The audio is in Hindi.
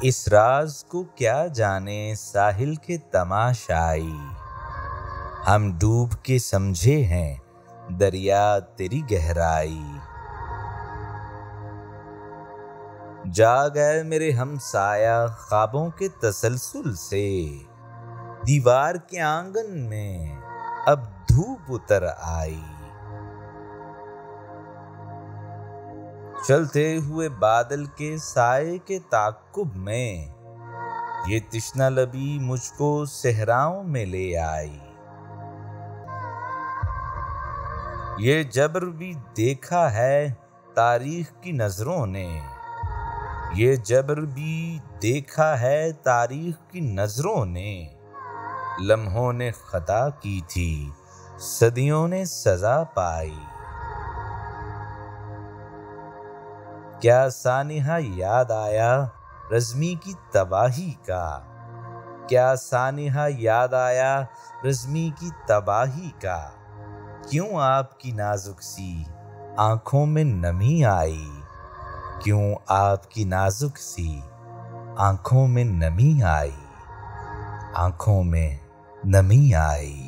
इस राज को क्या जाने साहिल के तमाशाई, हम डूब के समझे हैं दरिया तेरी गहराई। जा गए मेरे हमसाया ख्वाबों के तसलसल से, दीवार के आंगन में अब धूप उतर आई। चलते हुए बादल के साए के ताक़ुब में, ये तिश्ना लबी मुझको सहराओं में ले आई। ये जबर भी देखा है तारीख की नजरों ने, ये जबर भी देखा है तारीख की नजरों ने। लम्हों ने खता की थी सदियों ने सजा पाई। क्या सानिहा याद आया रज़्मी की तबाही का, क्या सानिहा याद आया रज़्मी की तबाही का। क्यों आपकी नाजुक सी आँखों में नमी आई, क्यों आपकी नाजुक सी आँखों में नमी आई, आँखों में नमी आई।